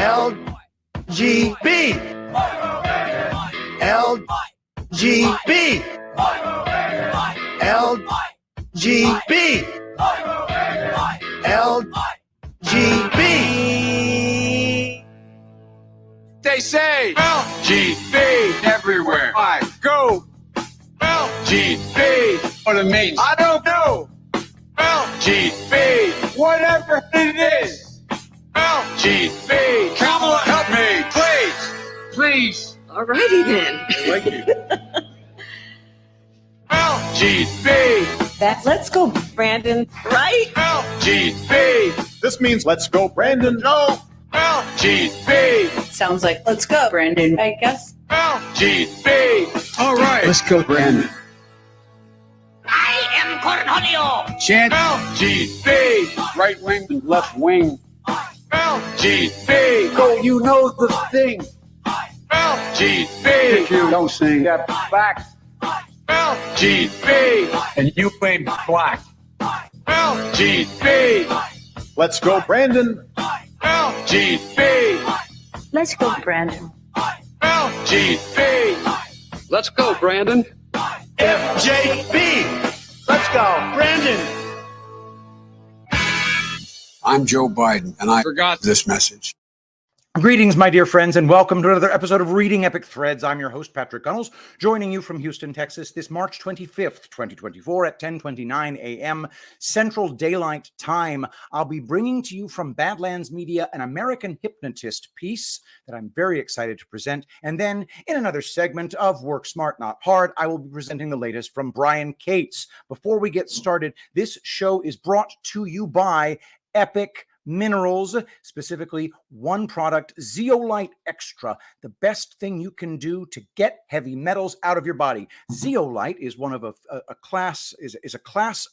LGB. LGB. LGB. LGB. They say LGB everywhere. I go LGB. What it means, I don't know. LGB, whatever it is. LGB, Kamala, help me, please, please. Alrighty then. Thank you. LGB. That's let's go, Brandon. Right? LGB. This means let's go, Brandon. No. LGB. Sounds like let's go, Brandon. I guess. LGB. All right. Let's go, Brandon. I am Cornholio. Chant LGB. Right wing and left wing. LGB. Go, you know the thing. LGB. If you don't sing that back. LGB. And you ain't black. LGB. Let's go, Brandon. LGB. Let's go, Brandon. LGB. Let's go, Brandon. FJB. Let's go, Brandon. I'm Joe Biden, and I forgot this message. Greetings, my dear friends, and welcome to another episode of Reading Epic Threads. I'm your host, Patrick Gunnels, joining you from Houston, Texas, this March 25th, 2024 at 10:29 a.m. Central Daylight Time. I'll be bringing to you from Badlands Media an American Hypnotist piece that I'm very excited to present. And then in another segment of Work Smart, Not Hard, I will be presenting the latest from Brian Cates. Before we get started, this show is brought to you by Epic Minerals, specifically one product, Zeolite Extra, the best thing you can do to get heavy metals out of your body. Zeolite is one of a class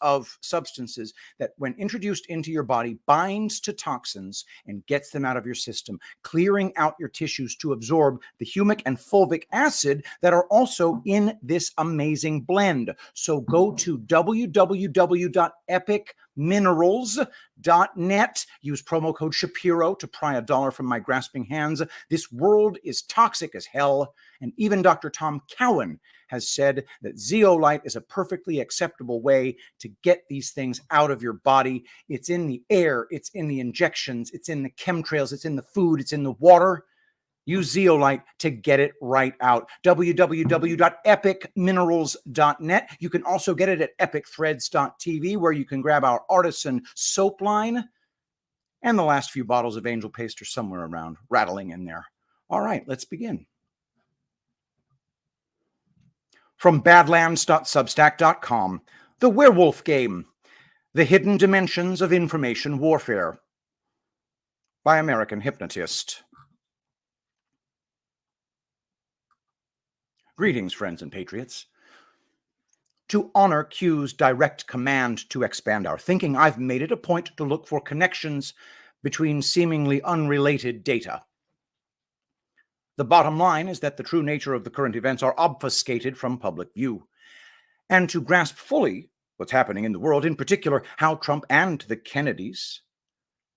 of substances that, when introduced into your body, binds to toxins and gets them out of your system, clearing out your tissues to absorb the humic and fulvic acid that are also in this amazing blend. So go to www.epicminerals.net. Use promo code Shapiro to pry $1 from my grasping hands. This world is toxic as hell, and even Dr. Tom Cowan has said that zeolite is a perfectly acceptable way to get these things out of your body. It's in the air, it's in the injections, it's in the chemtrails, it's in the food, it's in the water. Use zeolite to get it right out. www.epicminerals.net. You can also get it at epicthreads.tv, where you can grab our artisan soap line. And the last few bottles of angel paste are somewhere around, rattling in there. All right, let's begin. From badlands.substack.com, The Werewolf Game, The Hidden Dimensions of Information Warfare, by American Hypnotist. Greetings, friends and patriots. To honor Q's direct command to expand our thinking, I've made it a point to look for connections between seemingly unrelated data. The bottom line is that the true nature of the current events are obfuscated from public view. And to grasp fully what's happening in the world, in particular, how Trump and the Kennedys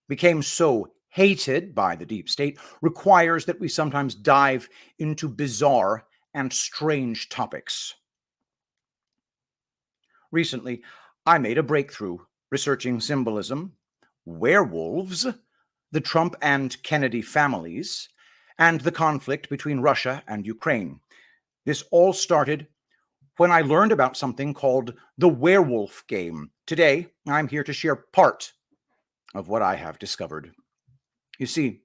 became so hated by the deep state, requires that we sometimes dive into bizarre and strange topics. Recently, I made a breakthrough researching symbolism, werewolves, the Trump and Kennedy families, and the conflict between Russia and Ukraine. This all started when I learned about something called the werewolf game. Today, I'm here to share part of what I have discovered. You see,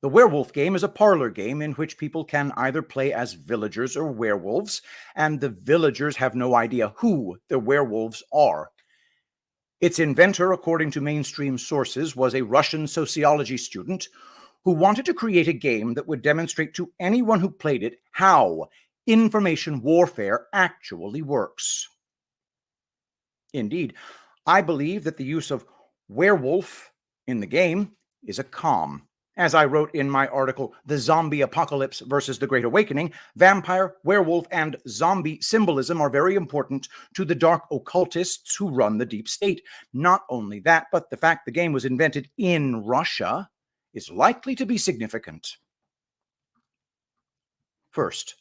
the werewolf game is a parlor game in which people can either play as villagers or werewolves, and the villagers have no idea who the werewolves are. Its inventor, according to mainstream sources, was a Russian sociology student who wanted to create a game that would demonstrate to anyone who played it how information warfare actually works. Indeed, I believe that the use of werewolf in the game is a con. As I wrote in my article, The Zombie Apocalypse versus the Great Awakening, vampire, werewolf, and zombie symbolism are very important to the dark occultists who run the deep state. Not only that, but the fact the game was invented in Russia is likely to be significant. First,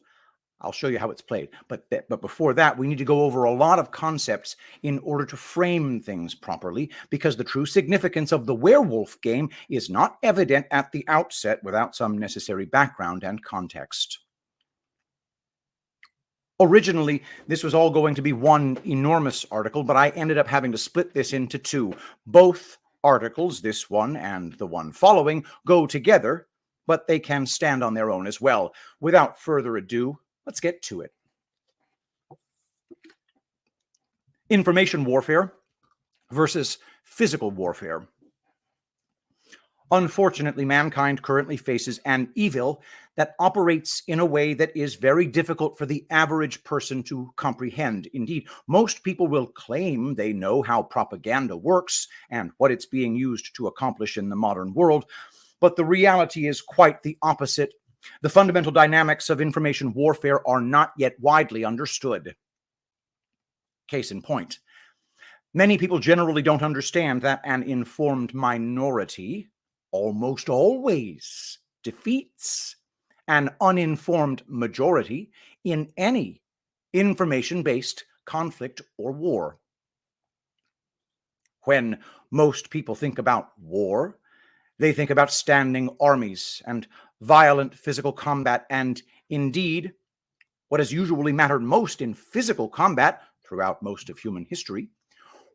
I'll show you how it's played. But before that, we need to go over a lot of concepts in order to frame things properly, because the true significance of the werewolf game is not evident at the outset without some necessary background and context. Originally, this was all going to be one enormous article, but I ended up having to split this into two. Both articles, this one and the one following, go together, but they can stand on their own as well. Without further ado, let's get to it. Information warfare versus physical warfare. Unfortunately, mankind currently faces an evil that operates in a way that is very difficult for the average person to comprehend. Indeed, most people will claim they know how propaganda works and what it's being used to accomplish in the modern world, but the reality is quite the opposite. The fundamental dynamics of information warfare are not yet widely understood. Case in point, many people generally don't understand that an informed minority almost always defeats an uninformed majority in any information-based conflict or war. When most people think about war, they think about standing armies and violent physical combat, and indeed, what has usually mattered most in physical combat throughout most of human history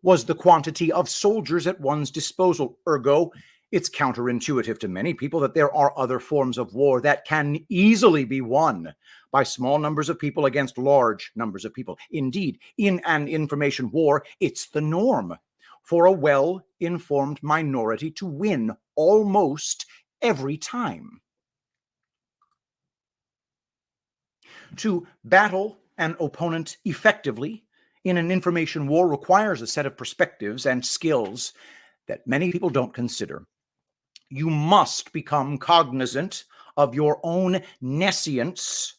was the quantity of soldiers at one's disposal. Ergo, it's counterintuitive to many people that there are other forms of war that can easily be won by small numbers of people against large numbers of people. Indeed, in an information war, it's the norm for a well-informed minority to win almost every time. To battle an opponent effectively in an information war requires a set of perspectives and skills that many people don't consider. You must become cognizant of your own nescience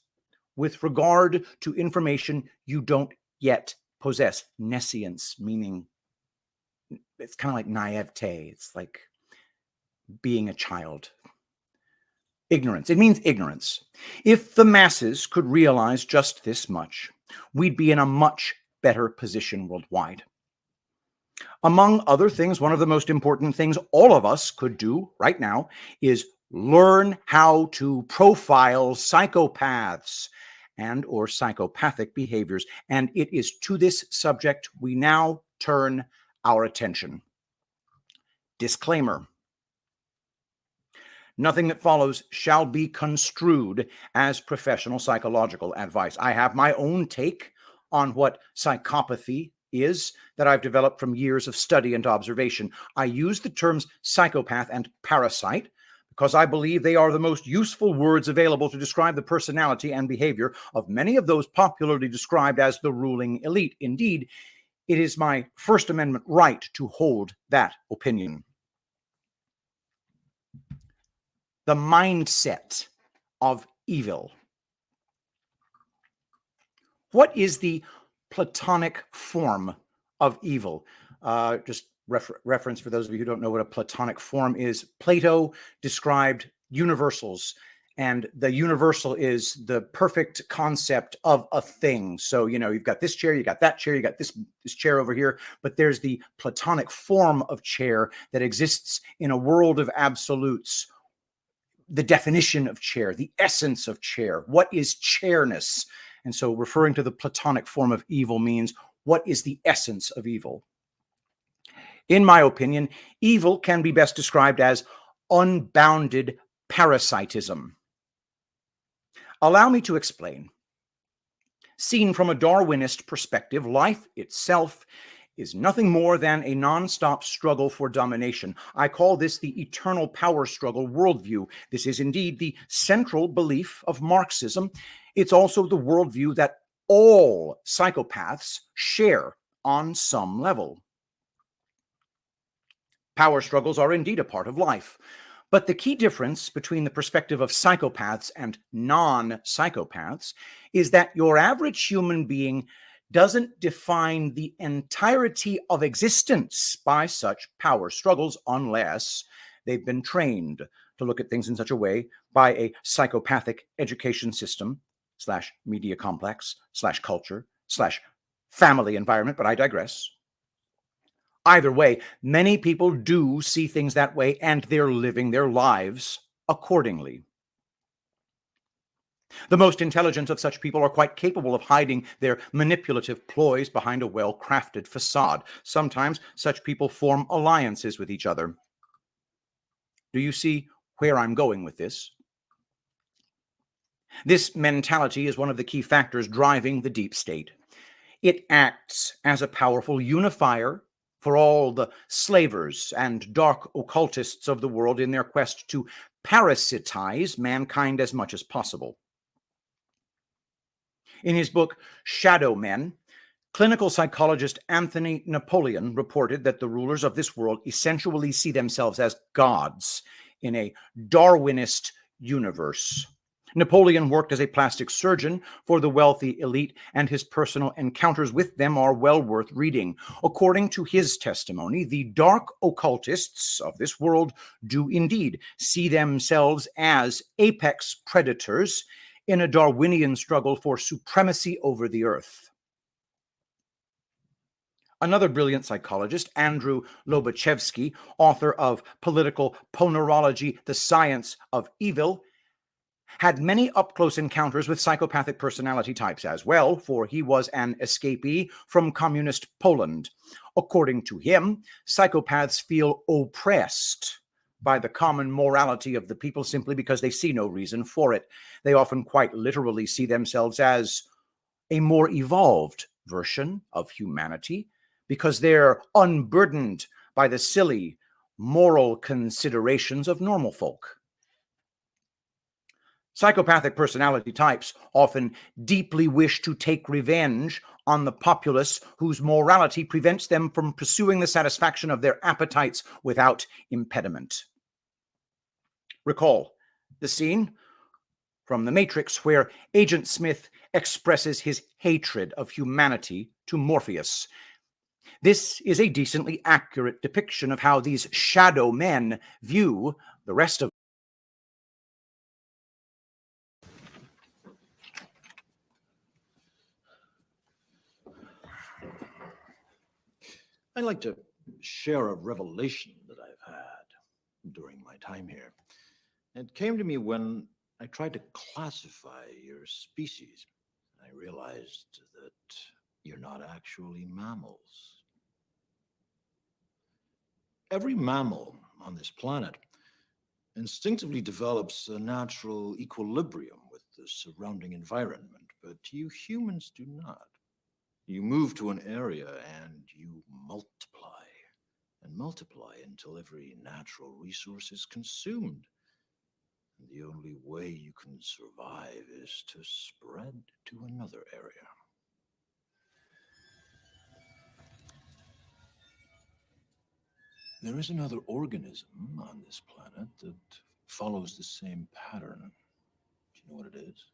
with regard to information you don't yet possess. Nescience meaning it's kind of like naivete. It's like being a child. Ignorance. It means ignorance. If the masses could realize just this much, we'd be in a much better position worldwide. Among other things, one of the most important things all of us could do right now is learn how to profile psychopaths and or psychopathic behaviors. And it is to this subject we now turn our attention. Disclaimer. Nothing that follows shall be construed as professional psychological advice. I have my own take on what psychopathy is that I've developed from years of study and observation. I use the terms psychopath and parasite because I believe they are the most useful words available to describe the personality and behavior of many of those popularly described as the ruling elite. Indeed, it is my First Amendment right to hold that opinion. The mindset of evil. What is the Platonic form of evil? Just reference for those of you who don't know what a Platonic form is. Plato described universals, and the universal is the perfect concept of a thing. So, you know, you've got this chair, you got that chair, you got this chair over here, but there's the Platonic form of chair that exists in a world of absolutes. The definition of chair, the essence of chair. What is chairness? And so referring to the Platonic form of evil means what is the essence of evil? In my opinion, evil can be best described as unbounded parasitism. Allow me to explain. Seen from a Darwinist perspective, life itself is nothing more than a nonstop struggle for domination. I call this the eternal power struggle worldview. This is indeed the central belief of Marxism. It's also the worldview that all psychopaths share on some level. Power struggles are indeed a part of life. But the key difference between the perspective of psychopaths and non-psychopaths is that your average human being doesn't define the entirety of existence by such power struggles unless They've been trained to look at things in such a way by a psychopathic education system / media complex / culture / family environment, but I digress. Either way, many people do see things that way, and they're living their lives accordingly. The most intelligent of such people are quite capable of hiding their manipulative ploys behind a well-crafted facade. Sometimes such people form alliances with each other. Do you see where I'm going with this? This mentality is one of the key factors driving the deep state. It acts as a powerful unifier for all the slavers and dark occultists of the world in their quest to parasitize mankind as much as possible. In his book, Shadow Men, clinical psychologist Anthony Napoleon reported that the rulers of this world essentially see themselves as gods in a Darwinist universe. Napoleon worked as a plastic surgeon for the wealthy elite, and his personal encounters with them are well worth reading. According to his testimony, the dark occultists of this world do indeed see themselves as apex predators in a Darwinian struggle for supremacy over the earth. Another brilliant psychologist, Andrew Lobachevsky, author of Political Ponerology, The Science of Evil, had many up-close encounters with psychopathic personality types as well, for he was an escapee from communist Poland. According to him, psychopaths feel oppressed by the common morality of the people simply because they see no reason for it. They often quite literally see themselves as a more evolved version of humanity because they're unburdened by the silly moral considerations of normal folk. Psychopathic personality types often deeply wish to take revenge on the populace whose morality prevents them from pursuing the satisfaction of their appetites without impediment. Recall the scene from The Matrix where Agent Smith expresses his hatred of humanity to Morpheus. This is a decently accurate depiction of how these shadow men view the rest of I'd like to share a revelation that I've had during my time here. It came to me when I tried to classify your species. I realized that you're not actually mammals. Every mammal on this planet instinctively develops a natural equilibrium with the surrounding environment, but you humans do not. You move to an area and you multiply and multiply until every natural resource is consumed. And the only way you can survive is to spread to another area. There is another organism on this planet that follows the same pattern. Do you know what it is?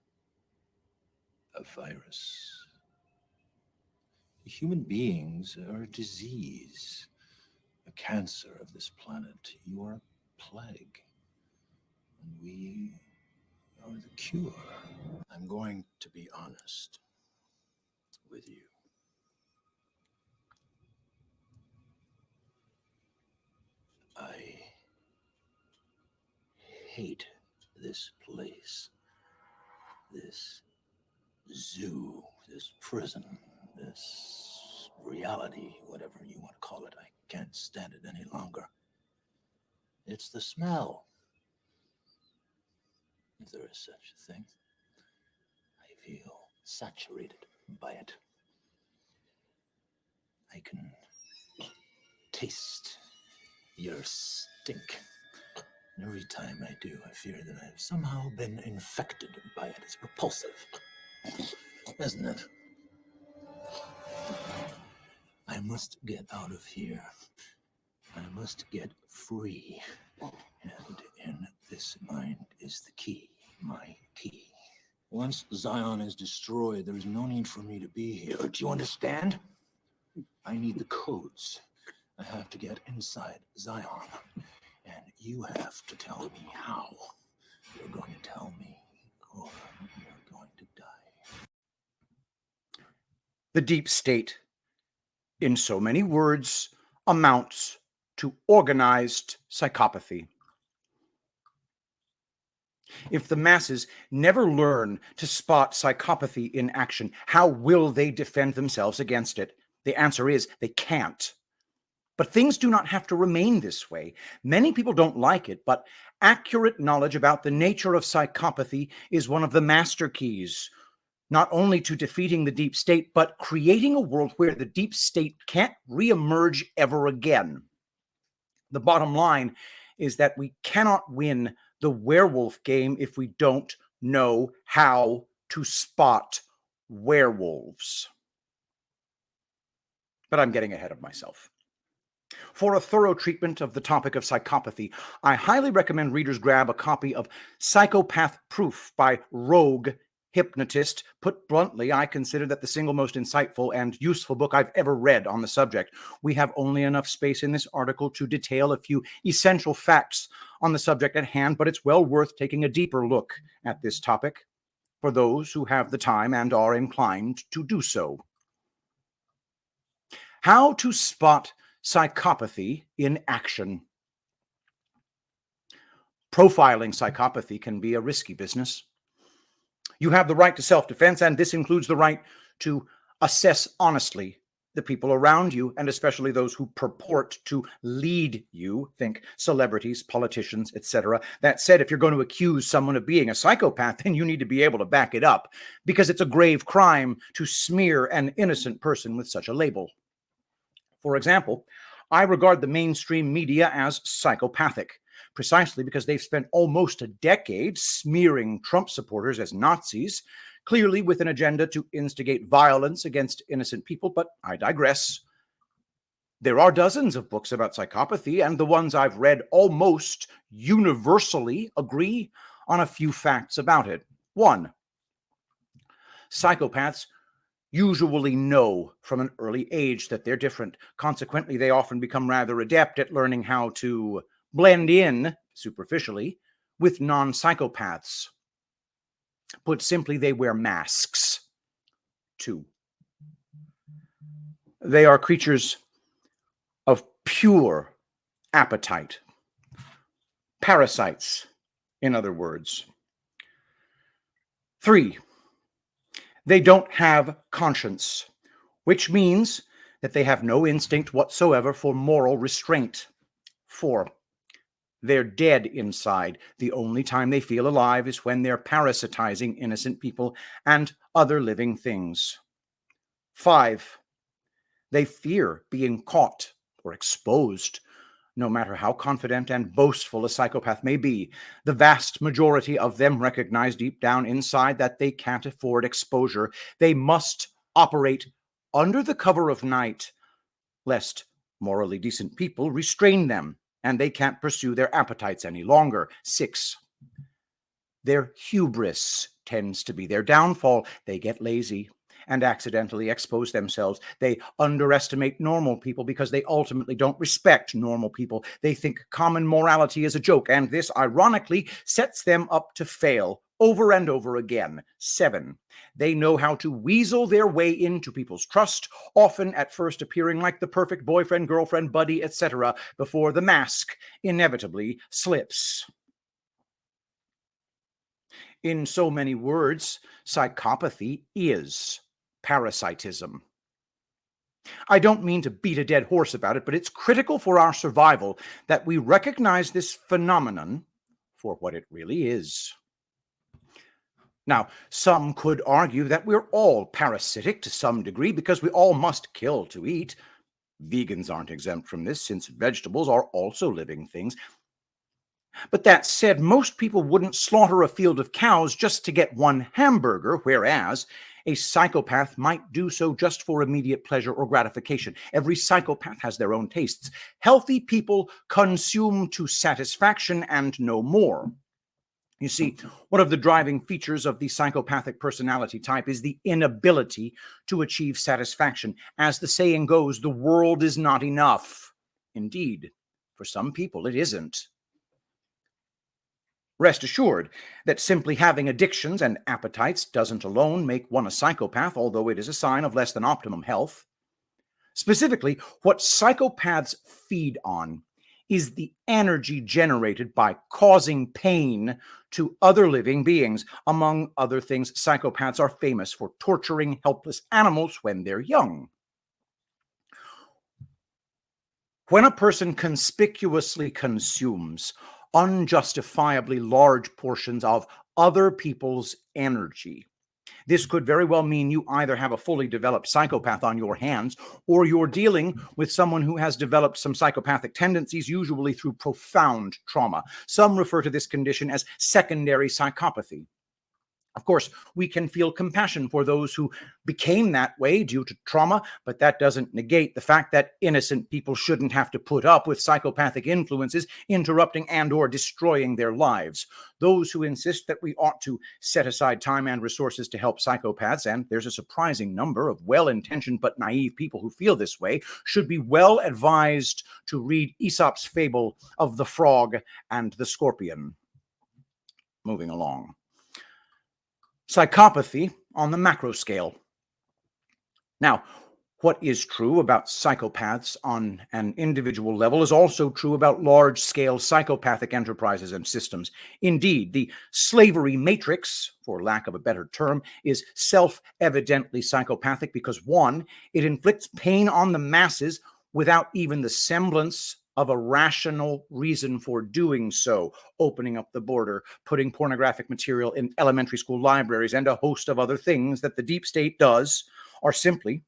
A virus. Human beings are a disease, a cancer of this planet. You are a plague, and we are the cure. I'm going to be honest with you. I hate this place, this zoo, this prison, this reality, whatever you want to call it. I can't stand it any longer. It's the smell, if there is such a thing. I feel saturated by it. I can taste your stink. And every time I do, I fear that I've somehow been infected by it. It's repulsive, isn't it? I must get out of here. I must get free. And in this mind is the key, my key. Once Zion is destroyed, there is no need for me to be here. Do you understand? I need the codes. I have to get inside Zion. And You have to tell me how. You're going to tell me, or you're going to die. The deep state, in so many words, amounts to organized psychopathy. If the masses never learn to spot psychopathy in action, how will they defend themselves against it? The answer is they can't. But things do not have to remain this way. Many people don't like it, but accurate knowledge about the nature of psychopathy is one of the master keys, not only to defeating the deep state, but creating a world where the deep state can't reemerge ever again. The bottom line is that we cannot win the werewolf game if we don't know how to spot werewolves. But I'm getting ahead of myself. For a thorough treatment of the topic of psychopathy, I highly recommend readers grab a copy of Psychopath Proof by Rogue Hypnotist. Put bluntly, I consider that the single most insightful and useful book I've ever read on the subject. We have only enough space in this article to detail a few essential facts on the subject at hand, but it's well worth taking a deeper look at this topic for those who have the time and are inclined to do so. How to spot psychopathy in action. Profiling psychopathy can be a risky business. You have the right to self-defense, and this includes the right to assess honestly the people around you, and especially those who purport to lead you, think celebrities, politicians, etc. That said, if you're going to accuse someone of being a psychopath, then you need to be able to back it up, because it's a grave crime to smear an innocent person with such a label. For example, I regard the mainstream media as psychopathic, precisely because they've spent almost a decade smearing Trump supporters as Nazis, clearly with an agenda to instigate violence against innocent people, but I digress. There are dozens of books about psychopathy, and the ones I've read almost universally agree on a few facts about it. 1. Psychopaths usually know from an early age that they're different. Consequently, they often become rather adept at learning how to blend in, superficially, with non-psychopaths. Put simply, they wear masks. 2. They are creatures of pure appetite. Parasites, in other words. 3. They don't have conscience, which means that they have no instinct whatsoever for moral restraint. 4. They're dead inside. The only time they feel alive is when they're parasitizing innocent people and other living things. 5. They fear being caught or exposed. No matter how confident and boastful a psychopath may be, the vast majority of them recognize deep down inside that they can't afford exposure. They must operate under the cover of night, lest morally decent people restrain them, and they can't pursue their appetites any longer. 6. Their hubris tends to be their downfall. They get lazy and accidentally expose themselves. They underestimate normal people because they ultimately don't respect normal people. They think common morality is a joke, and this, ironically, sets them up to fail over and over again. 7. They know how to weasel their way into people's trust, often at first appearing like the perfect boyfriend, girlfriend, buddy, etc., before the mask inevitably slips. In so many words, psychopathy is parasitism. I don't mean to beat a dead horse about it, but it's critical for our survival that we recognize this phenomenon for what it really is. Now, some could argue that we're all parasitic to some degree because we all must kill to eat. Vegans aren't exempt from this, since vegetables are also living things. But that said, most people wouldn't slaughter a field of cows just to get one hamburger, whereas a psychopath might do so just for immediate pleasure or gratification. Every psychopath has their own tastes. Healthy people consume to satisfaction and no more. You see, one of the driving features of the psychopathic personality type is the inability to achieve satisfaction. As the saying goes, the world is not enough. Indeed, for some people, it isn't. Rest assured that simply having addictions and appetites doesn't alone make one a psychopath, although it is a sign of less than optimum health. Specifically, what psychopaths feed on is the energy generated by causing pain to other living beings. Among other things, psychopaths are famous for torturing helpless animals when they're young. When a person conspicuously consumes unjustifiably large portions of other people's energy, this could very well mean you either have a fully developed psychopath on your hands, or you're dealing with someone who has developed some psychopathic tendencies, usually through profound trauma. Some refer to this condition as secondary psychopathy. Of course, we can feel compassion for those who became that way due to trauma, but that doesn't negate the fact that innocent people shouldn't have to put up with psychopathic influences interrupting and/or destroying their lives. Those who insist that we ought to set aside time and resources to help psychopaths, and there's a surprising number of well-intentioned but naive people who feel this way, should be well advised to read Aesop's fable of the frog and the scorpion. Moving along. Psychopathy on the macro scale. Now, what is true about psychopaths on an individual level is also true about large-scale psychopathic enterprises and systems. Indeed, the slavery matrix, for lack of a better term, is self-evidently psychopathic because, one, it inflicts pain on the masses without even the semblance of a rational reason for doing so, opening up the border, putting pornographic material in elementary school libraries, and a host of other things that the deep state does are simply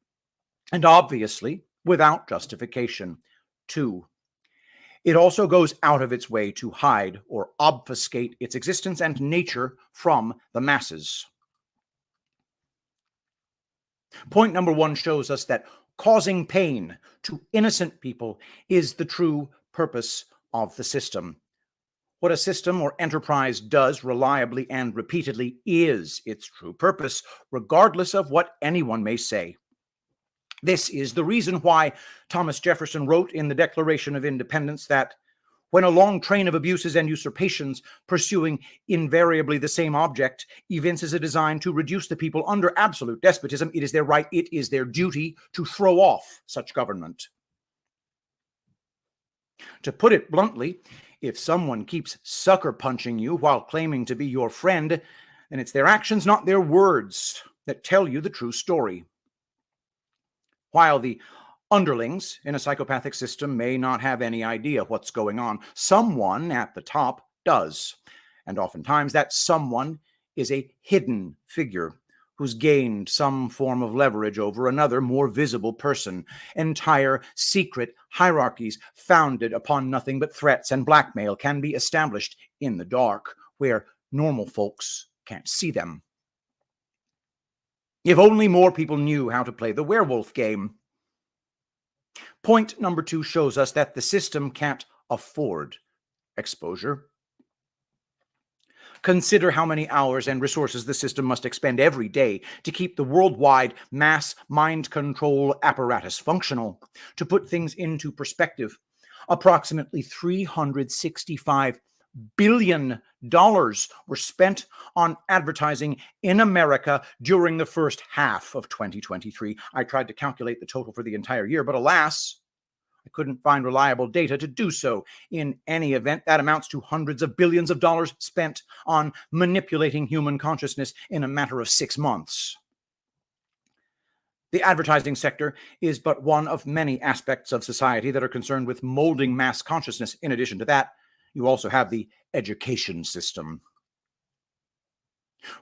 and obviously without justification. Two, it also goes out of its way to hide or obfuscate its existence and nature from the masses. Point number one shows us that causing pain to innocent people is the true purpose of the system. What a system or enterprise does reliably and repeatedly is its true purpose, regardless of what anyone may say. This is the reason why Thomas Jefferson wrote in the Declaration of Independence that when a long train of abuses and usurpations pursuing invariably the same object evinces a design to reduce the people under absolute despotism, it is their right, it is their duty to throw off such government. To put it bluntly, if someone keeps sucker punching you while claiming to be your friend, then it's their actions, not their words, that tell you the true story. While the underlings in a psychopathic system may not have any idea what's going on, someone at the top does. And oftentimes that someone is a hidden figure who's gained some form of leverage over another, more visible person. Entire secret hierarchies founded upon nothing but threats and blackmail can be established in the dark, where normal folks can't see them. If only more people knew how to play the werewolf game. Point number two shows us that the system can't afford exposure. Consider how many hours and resources the system must expend every day to keep the worldwide mass mind control apparatus functional. To put things into perspective, approximately $365 billion were spent on advertising in America during the first half of 2023. I tried to calculate the total for the entire year, but alas, I couldn't find reliable data to do so. In any event, that amounts to hundreds of billions of dollars spent on manipulating human consciousness in a matter of 6 months. The advertising sector is but one of many aspects of society that are concerned with molding mass consciousness. In addition to that, you also have the education system.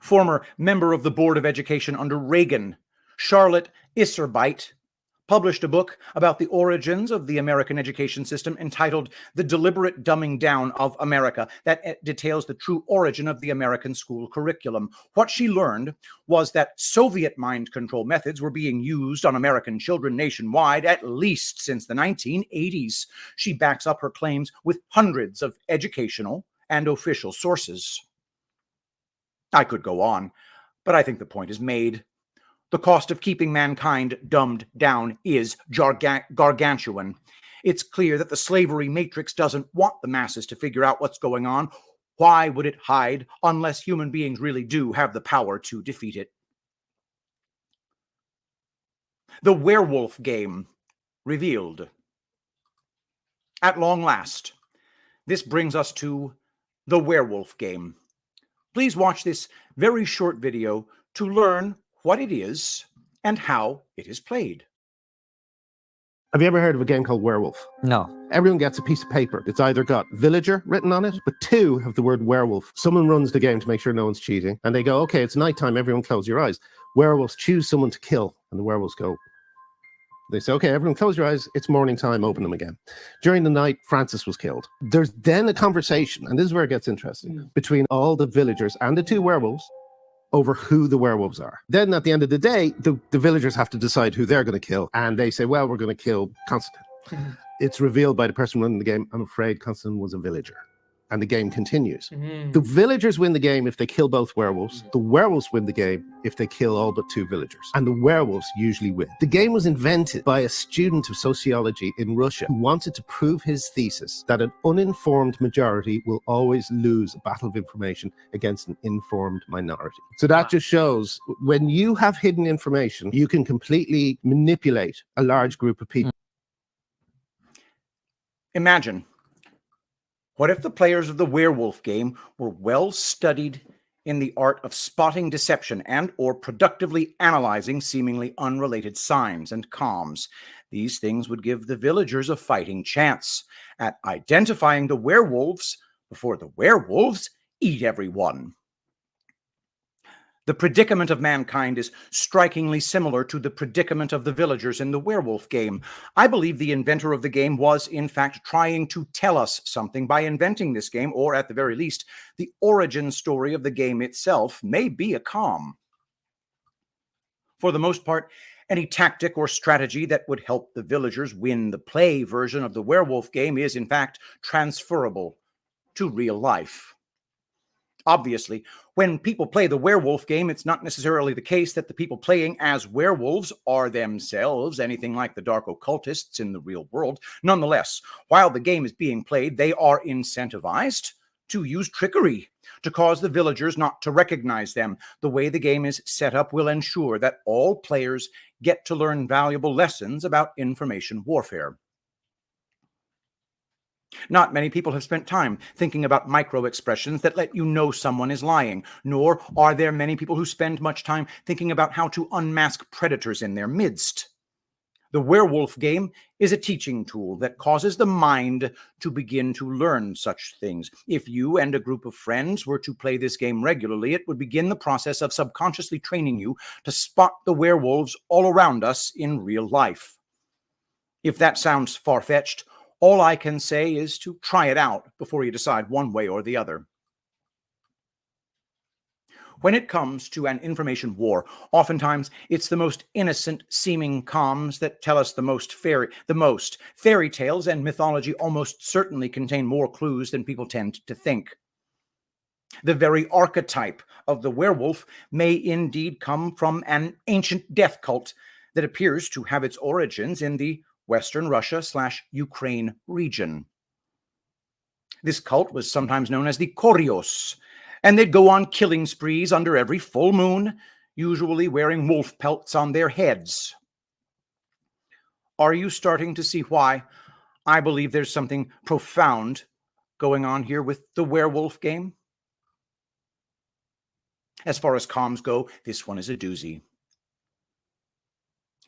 Former member of the Board of Education under Reagan, Charlotte Isserbeit, published a book about the origins of the American education system entitled The Deliberate Dumbing Down of America, that details the true origin of the American school curriculum. What she learned was that Soviet mind control methods were being used on American children nationwide at least since the 1980s. She backs up her claims with hundreds of educational and official sources. I could go on, but I think the point is made. The cost of keeping mankind dumbed down is gargantuan. It's clear that the slavery matrix doesn't want the masses to figure out what's going on Why would it hide unless human beings really do have the power to defeat it? The werewolf game revealed. At long last, this brings us to the werewolf game. Please watch this very short video to learn what it is and how it is played. Have you ever heard of a game called Werewolf? No. Everyone gets a piece of paper. It's either got villager written on it, but two have the word werewolf. Someone runs the game to make sure no one's cheating, and they go, okay, it's nighttime, everyone close your eyes. Werewolves choose someone to kill, and the werewolves go. They say, okay, everyone close your eyes, it's morning time, open them again. During the night, Francis was killed. There's then a conversation, and this is where it gets interesting, between all the villagers and the two werewolves over who the werewolves are. Then at the end of the day, the villagers have to decide who they're going to kill. And they say, well, we're going to kill Constantine. It's revealed by the person running the game, I'm afraid Constantine was a villager. And the game continues. The villagers win the game if they kill both werewolves. The werewolves win the game if they kill all but two villagers. And the werewolves usually win. The game was invented by a student of sociology in Russia who wanted to prove his thesis that an uninformed majority will always lose a battle of information against an informed minority. So that just shows when you have hidden information, you can completely manipulate a large group of people. Imagine, what if the players of the werewolf game were well studied in the art of spotting deception and or productively analyzing seemingly unrelated signs and comms? These things would give the villagers a fighting chance at identifying the werewolves before the werewolves eat everyone. The predicament of mankind is strikingly similar to the predicament of the villagers in the werewolf game. I believe the inventor of the game was, in fact, trying to tell us something by inventing this game, or at the very least, the origin story of the game itself may be a com. For the most part, any tactic or strategy that would help the villagers win the play version of the werewolf game is, in fact, transferable to real life. Obviously, when people play the werewolf game, it's not necessarily the case that the people playing as werewolves are themselves anything like the dark occultists in the real world. Nonetheless, while the game is being played, they are incentivized to use trickery to cause the villagers not to recognize them. The way the game is set up will ensure that all players get to learn valuable lessons about information warfare. Not many people have spent time thinking about micro-expressions that let you know someone is lying, nor are there many people who spend much time thinking about how to unmask predators in their midst. The werewolf game is a teaching tool that causes the mind to begin to learn such things. If you and a group of friends were to play this game regularly, it would begin the process of subconsciously training you to spot the werewolves all around us in real life. If that sounds far-fetched, all I can say is to try it out before you decide one way or the other. When it comes to an information war, oftentimes it's the most innocent-seeming comms that tell us the most. Fairy tales and mythology almost certainly contain more clues than people tend to think. The very archetype of the werewolf may indeed come from an ancient death cult that appears to have its origins in the Western Russia/Ukraine region. This cult was sometimes known as the Koryos, and they'd go on killing sprees under every full moon, usually wearing wolf pelts on their heads. Are you starting to see why I believe there's something profound going on here with the werewolf game? As far as comms go, this one is a doozy.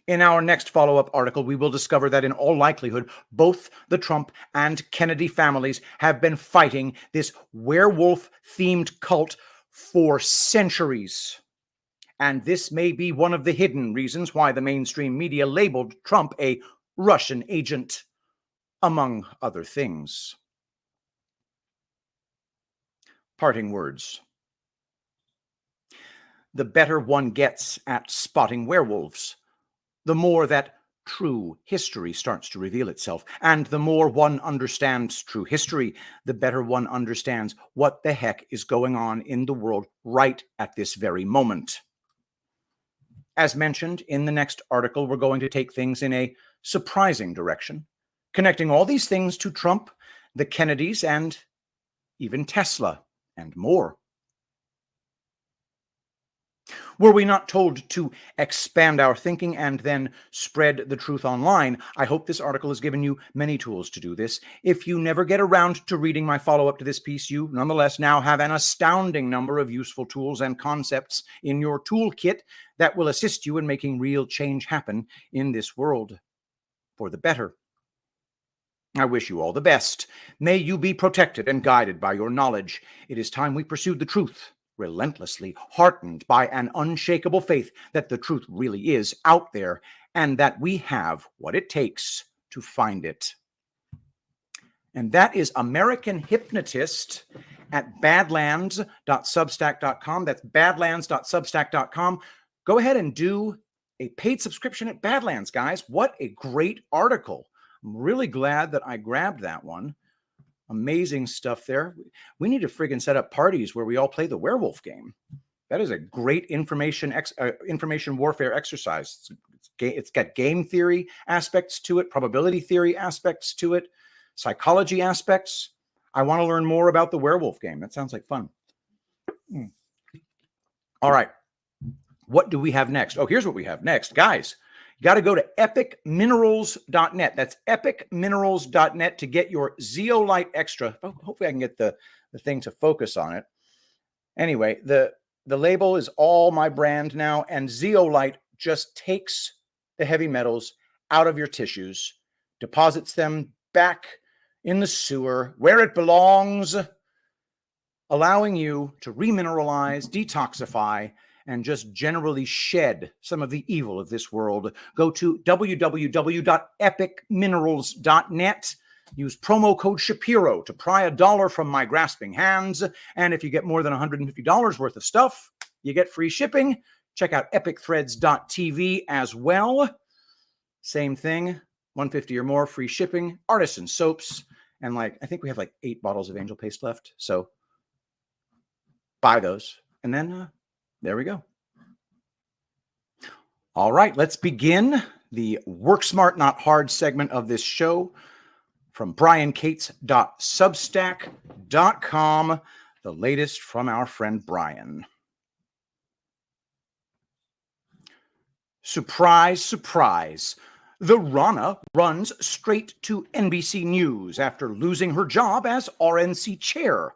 In our next follow-up article, we will discover that in all likelihood, both the Trump and Kennedy families have been fighting this werewolf-themed cult for centuries. And this may be one of the hidden reasons why the mainstream media labeled Trump a Russian agent, among other things. Parting words. The better one gets at spotting werewolves, the more that true history starts to reveal itself. And the more one understands true history, the better one understands what the heck is going on in the world right at this very moment. As mentioned in the next article, we're going to take things in a surprising direction, connecting all these things to Trump, the Kennedys, and even Tesla. and more. Were we not told to expand our thinking and then spread the truth online? I hope this article has given you many tools to do this. If you never get around to reading my follow-up to this piece, you nonetheless now have an astounding number of useful tools and concepts in your toolkit that will assist you in making real change happen in this world for the better. I wish you all the best. May you be protected and guided by your knowledge. It is time we pursued the truth, relentlessly, heartened by an unshakable faith that the truth really is out there and that we have what it takes to find it. And that is American Hypnotist at badlands.substack.com. That's badlands.substack.com. Go ahead and do a paid subscription at Badlands, guys. What a great article. I'm really glad that I grabbed that one. Amazing stuff there. We need to friggin' set up parties where we all play the werewolf game. That is a great information warfare exercise. It's got game theory aspects to it, probability theory aspects to it, psychology aspects. I want to learn more about the werewolf game. That sounds like fun. All right. What do we have next? Oh, here's what we have next. Guys, you got to go to epicminerals.net. That's epicminerals.net to get your zeolite extra. Hopefully I can get the thing to focus on it. Anyway, the label is all my brand now, and zeolite just takes the heavy metals out of your tissues, deposits them back in the sewer where it belongs, allowing you to remineralize, detoxify, and just generally shed some of the evil of this world. Go to www.epicminerals.net. Use promo code Shapiro to pry $1 from my grasping hands. And if you get more than $150 worth of stuff, you get free shipping. Check out epicthreads.tv as well. Same thing, $150 or more, free shipping, artisan soaps, and I think we have 8 bottles of angel paste left. So buy those. And then there we go. All right, let's begin the Work Smart, Not Hard segment of this show from briancates.substack.com, the latest from our friend Brian. Surprise, surprise. The Rana runs straight to NBC News after losing her job as RNC chair,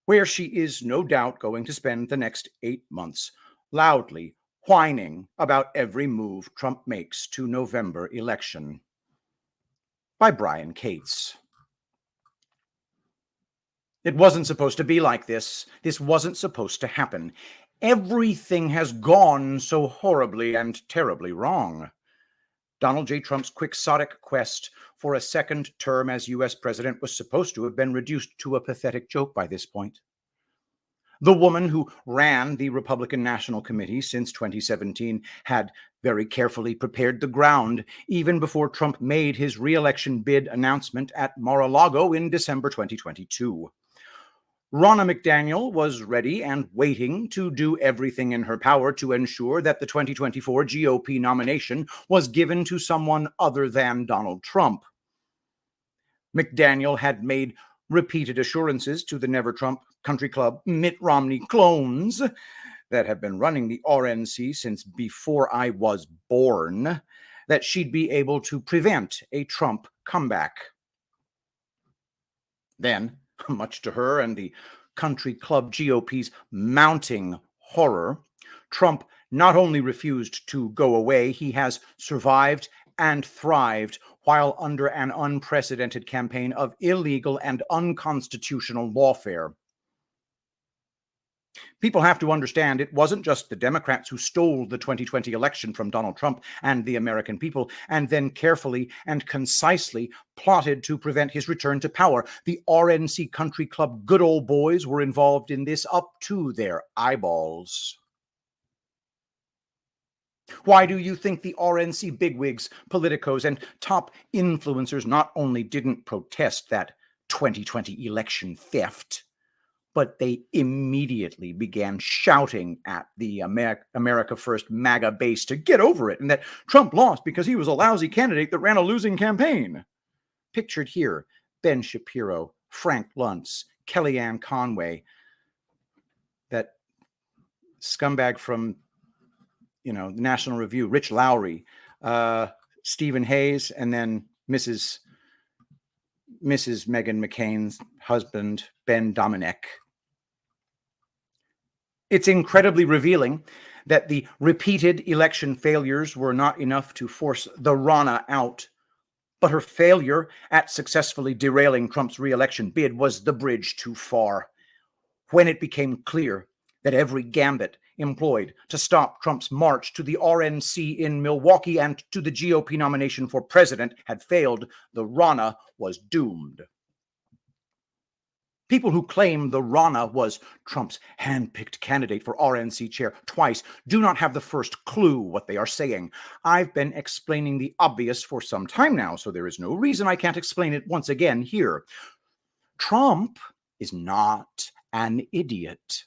where she is no doubt going to spend the next 8 months loudly whining about every move Trump makes to November election. By Brian Cates. It wasn't supposed to be like this. This wasn't supposed to happen. Everything has gone so horribly and terribly wrong. Donald J. Trump's quixotic quest for a second term as U.S. president was supposed to have been reduced to a pathetic joke by this point. The woman who ran the Republican National Committee since 2017 had very carefully prepared the ground even before Trump made his re-election bid announcement at Mar-a-Lago in December 2022. Ronna McDaniel was ready and waiting to do everything in her power to ensure that the 2024 GOP nomination was given to someone other than Donald Trump. McDaniel had made repeated assurances to the Never Trump Country Club Mitt Romney clones that have been running the RNC since before I was born that she'd be able to prevent a Trump comeback. Then, much to her and the Country Club GOP's mounting horror, Trump not only refused to go away, he has survived and thrived while under an unprecedented campaign of illegal and unconstitutional lawfare. People have to understand it wasn't just the Democrats who stole the 2020 election from Donald Trump and the American people and then carefully and concisely plotted to prevent his return to power. The RNC Country Club good old boys were involved in this up to their eyeballs. Why do you think the RNC bigwigs, politicos, and top influencers not only didn't protest that 2020 election theft, but they immediately began shouting at the America First MAGA base to get over it and that Trump lost because he was a lousy candidate that ran a losing campaign? Pictured here, Ben Shapiro, Frank Luntz, Kellyanne Conway, scumbag from, the National Review, Rich Lowry, Stephen Hayes, and then Mrs. Meghan McCain's husband, Ben Dominic. It's incredibly revealing that the repeated election failures were not enough to force the Rana out, but her failure at successfully derailing Trump's re-election bid was the bridge too far. When it became clear that every gambit employed to stop Trump's march to the RNC in Milwaukee and to the GOP nomination for president had failed, the Rana was doomed. People who claim the Rana was Trump's hand-picked candidate for RNC chair twice do not have the first clue what they are saying. I've been explaining the obvious for some time now, so there is no reason I can't explain it once again here. Trump is not an idiot.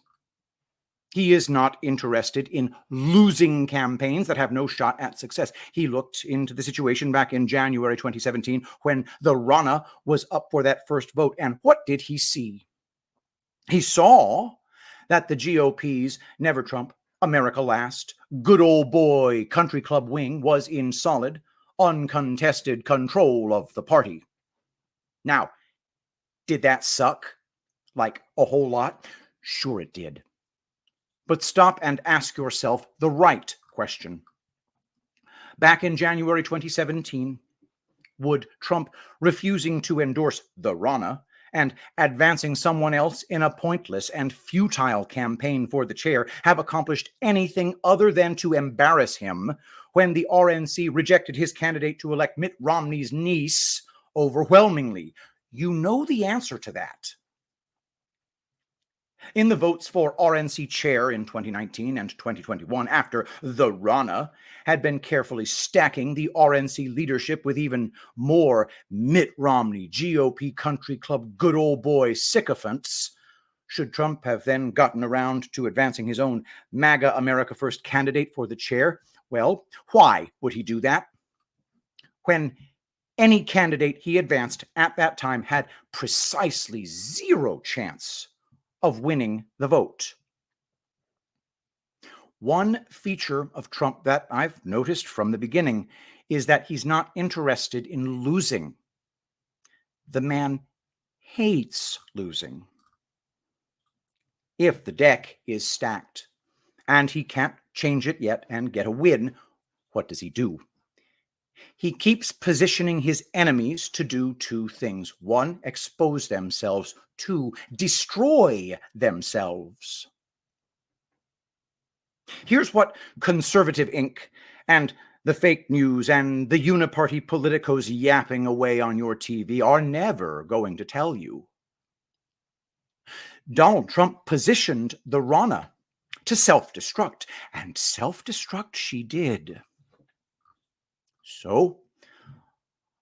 He is not interested in losing campaigns that have no shot at success. He looked into the situation back in January 2017 when the Rana was up for that first vote. And what did he see? He saw that the GOP's Never Trump, America Last, good old boy country club wing was in solid, uncontested control of the party. Now, did that suck? Like a whole lot? Sure it did. But stop and ask yourself the right question. Back in January 2017, would Trump refusing to endorse the Rana and advancing someone else in a pointless and futile campaign for the chair have accomplished anything other than to embarrass him when the RNC rejected his candidate to elect Mitt Romney's niece overwhelmingly? You know the answer to that. In the votes for RNC chair in 2019 and 2021, after the Rana had been carefully stacking the RNC leadership with even more Mitt Romney, GOP country club good old boy sycophants, should Trump have then gotten around to advancing his own MAGA America First candidate for the chair? Well, why would he do that? When any candidate he advanced at that time had precisely zero chance of winning the vote. One feature of Trump that I've noticed from the beginning is that he's not interested in losing. The man hates losing. If the deck is stacked and he can't change it yet and get a win, what does he do? He keeps positioning his enemies to do two things. One, expose themselves. Two, destroy themselves. Here's what Conservative Inc. and the fake news and the uniparty politicos yapping away on your TV are never going to tell you. Donald Trump positioned the Rana to self-destruct, and self-destruct she did. So,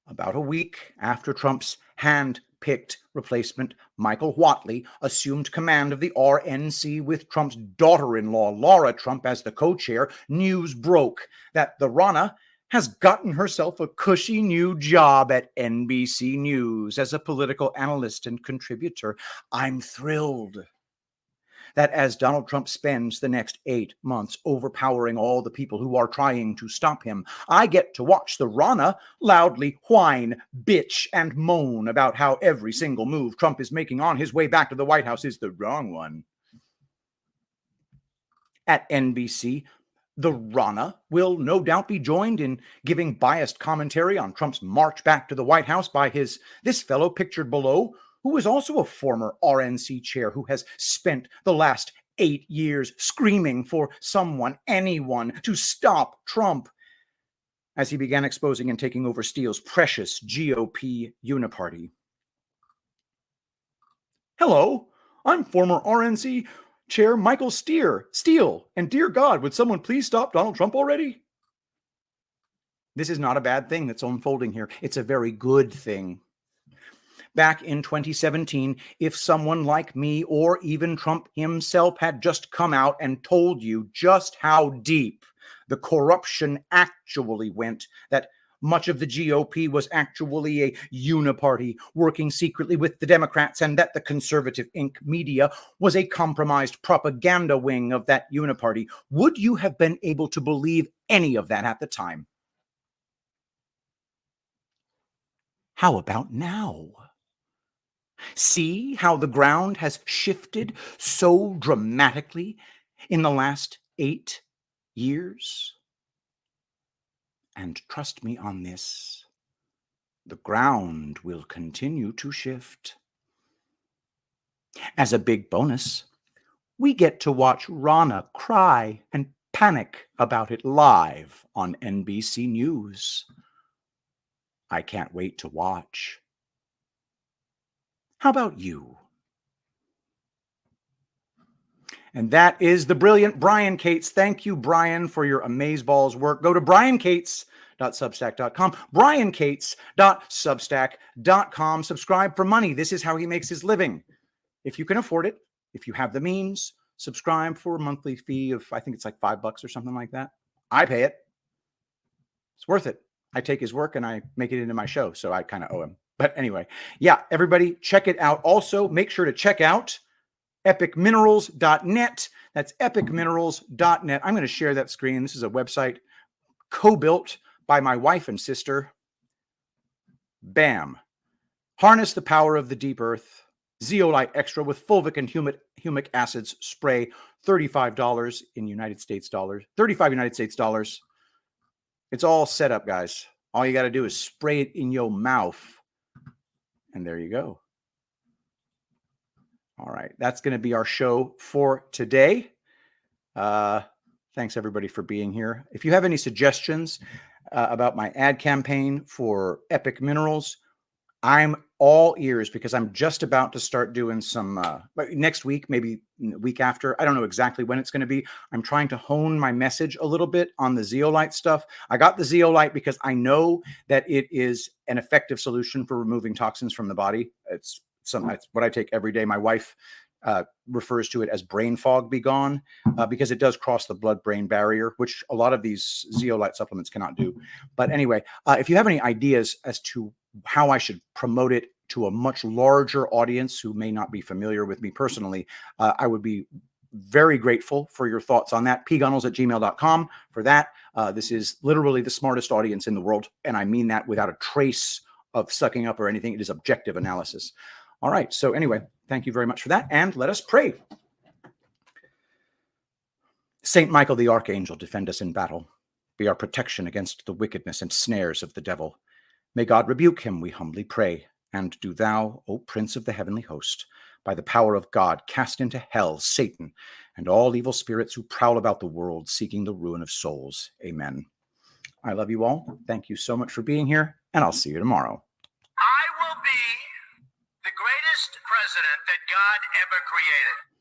about a week after Trump's hand-picked replacement, Michael Whatley, assumed command of the RNC with Trump's daughter-in-law, Laura Trump, as the co-chair, news broke that the Rana has gotten herself a cushy new job at NBC News as a political analyst and contributor. I'm thrilled that as Donald Trump spends the next 8 months overpowering all the people who are trying to stop him, I get to watch the Rana loudly whine, bitch, and moan about how every single move Trump is making on his way back to the White House is the wrong one. At NBC, the Rana will no doubt be joined in giving biased commentary on Trump's march back to the White House by this fellow pictured below, who is also a former RNC chair who has spent the last 8 years screaming for someone, anyone, to stop Trump as he began exposing and taking over Steele's precious GOP uniparty. Hello, I'm former RNC chair Michael Steele, and dear God, would someone please stop Donald Trump already? This is not a bad thing that's unfolding here. It's a very good thing. Back in 2017, if someone like me or even Trump himself had just come out and told you just how deep the corruption actually went that much of the GOP was actually a uniparty working secretly with the Democrats, and that the conservative Inc. media was a compromised propaganda wing of that uniparty? Would you have been able to believe any of that at the time? How about now? See how the ground has shifted so dramatically in the last 8 years? And trust me on this, the ground will continue to shift. As a big bonus, we get to watch Rana cry and panic about it live on NBC News. I can't wait to watch. How about you? And that is the brilliant Brian Cates. Thank you, Brian, for your amazeballs work. Go to briancates.substack.com, briancates.substack.com. Subscribe for money. This is how he makes his living. If you can afford it, if you have the means, subscribe for a monthly fee of, I think it's like $5 or something like that. I pay it. It's worth it. I take his work and I make it into my show, so I kind of owe him. But anyway, yeah, everybody check it out. Also, make sure to check out epicminerals.net. That's epicminerals.net. I'm going to share that screen. This is a website co-built by my wife and sister. Bam. Harness the power of the deep earth. Zeolite Extra with fulvic and humic acids spray. $35 in United States dollars. 35 United States dollars. It's all set up, guys. All you got to do is spray it in your mouth. And there you go. All right. That's going to be our show for today. Thanks, everybody, for being here. If you have any suggestions about my ad campaign for Epic Minerals, I'm all ears, because I'm just about to start doing some next week, maybe week after. I don't know exactly when it's going to be. I'm trying to hone my message a little bit on the zeolite stuff. I got the zeolite because I know that it is an effective solution for removing toxins from the body. It's what I take every day. My wife refers to it as brain fog be gone because it does cross the blood-brain barrier, which a lot of these zeolite supplements cannot do. But anyway, if you have any ideas as to how I should promote it to a much larger audience who may not be familiar with me personally, I would be very grateful for your thoughts on that. pgunnels@gmail.com for that. This is literally the smartest audience in the world, and I mean that without a trace of sucking up or anything. It is objective analysis. All right. So anyway, thank you very much for that. And let us pray. Saint Michael the Archangel, defend us in battle. Be our protection against the wickedness and snares of the devil. May God rebuke him, we humbly pray. And do thou, O Prince of the heavenly host, by the power of God, cast into hell Satan and all evil spirits who prowl about the world, seeking the ruin of souls. Amen. I love you all. Thank you so much for being here, and I'll see you tomorrow. I will be the greatest president that God ever created.